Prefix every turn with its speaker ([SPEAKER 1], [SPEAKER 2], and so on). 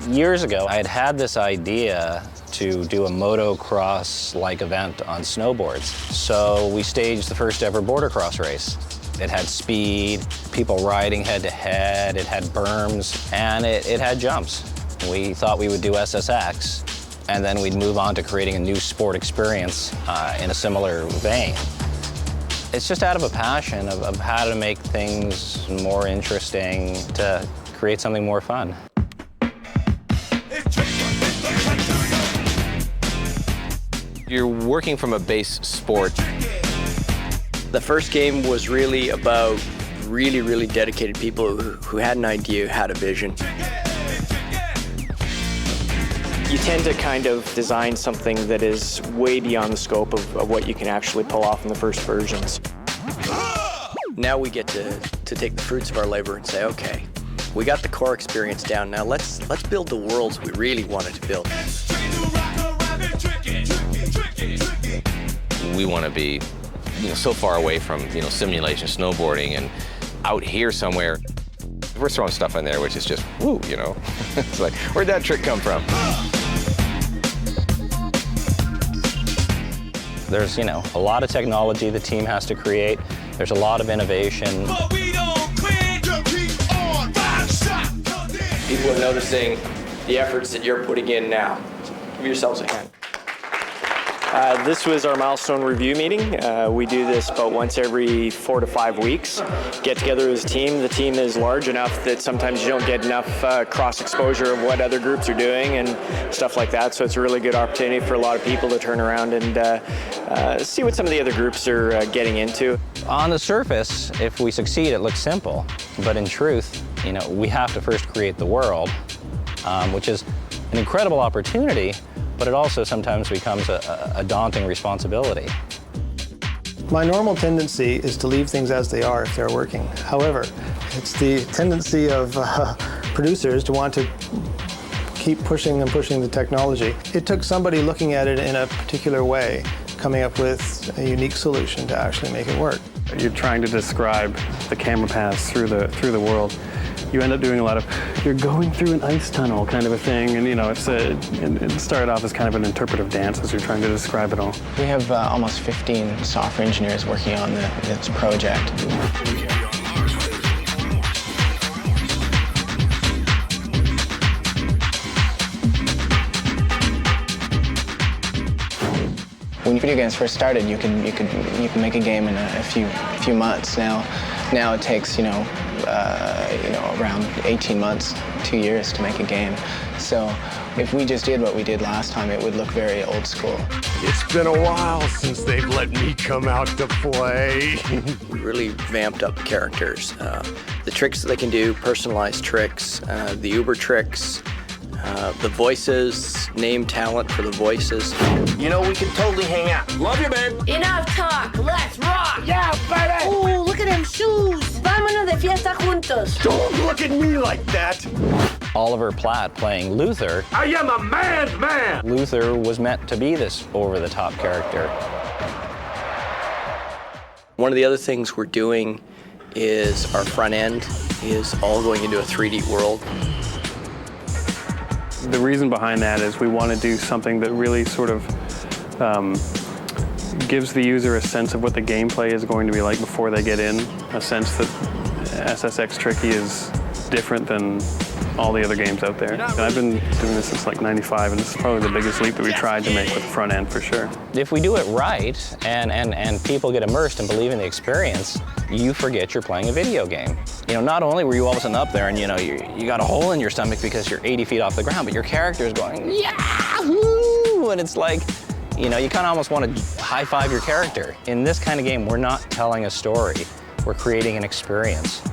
[SPEAKER 1] Years ago, I had had this idea to do a motocross-like event on snowboards. So we staged the first ever border cross race. It had speed, people riding head-to-head, it had berms, and it had jumps. We thought we would do SSX, and then we'd move on to creating a new sport experience in a similar vein. It's just out of a passion of how to make things more interesting, to create something more fun.
[SPEAKER 2] You're working from a base sport.
[SPEAKER 3] The first game was really about really dedicated people who had an idea, had a vision. You tend to kind of design something that is way beyond the scope of what you can actually pull off in the first versions. Now we get to take the fruits of our labor and say, okay, we got the core experience down. Now let's build the worlds we really wanted to build.
[SPEAKER 2] We want to be, so far away from, simulation snowboarding and out here somewhere. We're throwing stuff in there which is just, woo, It's like, where'd that trick come from?
[SPEAKER 1] There's, a lot of technology the team has to create. There's a lot of innovation.
[SPEAKER 4] But we don't quit, just keep on, five shot.
[SPEAKER 3] People are noticing the efforts that you're putting in now. Give yourselves a hand. This was our milestone review meeting. We do this about once every 4 to 5 weeks. Get together as a team. The team is large enough that sometimes you don't get enough cross exposure of what other groups are doing and stuff like that. So it's a really good opportunity for a lot of people to turn around and see what some of the other groups are getting into.
[SPEAKER 1] On the surface, if we succeed, it looks simple. But in truth, we have to first create the world, which is an incredible opportunity, but it also sometimes becomes a daunting responsibility.
[SPEAKER 5] My normal tendency is to leave things as they are if they're working. However, it's the tendency of producers to want to keep pushing and pushing the technology. It took somebody looking at it in a particular way, coming up with a unique solution to actually make it work.
[SPEAKER 6] You're trying to describe the camera paths through the world. You end up doing a lot of, you're going through an ice tunnel kind of a thing, and it started off as kind of an interpretive dance as you're trying to describe it all.
[SPEAKER 7] We have almost 15 software engineers working on this project. When video games first started, you can make a game in a few months. Now it takes around 18 months, 2 years to make a game. So if we just did what we did last time, it would look very old school.
[SPEAKER 4] It's been a while since they've let me come out to play.
[SPEAKER 3] We really vamped up the characters. The tricks that they can do, personalized tricks, the Uber tricks, the voices, name talent for the voices.
[SPEAKER 4] We can totally hang out. Love you, man.
[SPEAKER 8] Enough talk, let's rock!
[SPEAKER 4] Yeah, baby.
[SPEAKER 8] Oh, look at them shoes! Vámonos de fiesta juntos!
[SPEAKER 4] Don't look at me like that.
[SPEAKER 1] Oliver Platt playing Luther.
[SPEAKER 4] I am a man's man.
[SPEAKER 1] Luther was meant to be this over-the-top character.
[SPEAKER 3] One of the other things we're doing is our front end is all going into a 3D world.
[SPEAKER 6] The reason behind that is we want to do something that really sort of gives the user a sense of what the gameplay is going to be like before they get in, a sense that SSX Tricky is different than all the other games out there. And I've been doing this since like '95, and this is probably the biggest leap that we tried to make with the front end for sure.
[SPEAKER 1] If we do it right and people get immersed and believe in the experience, you forget you're playing a video game. Not only were you all of a sudden up there and you got a hole in your stomach because you're 80 feet off the ground, but your character is going, yahoo! And it's like, you kind of almost want to high-five your character. In this kind of game, we're not telling a story. We're creating an experience.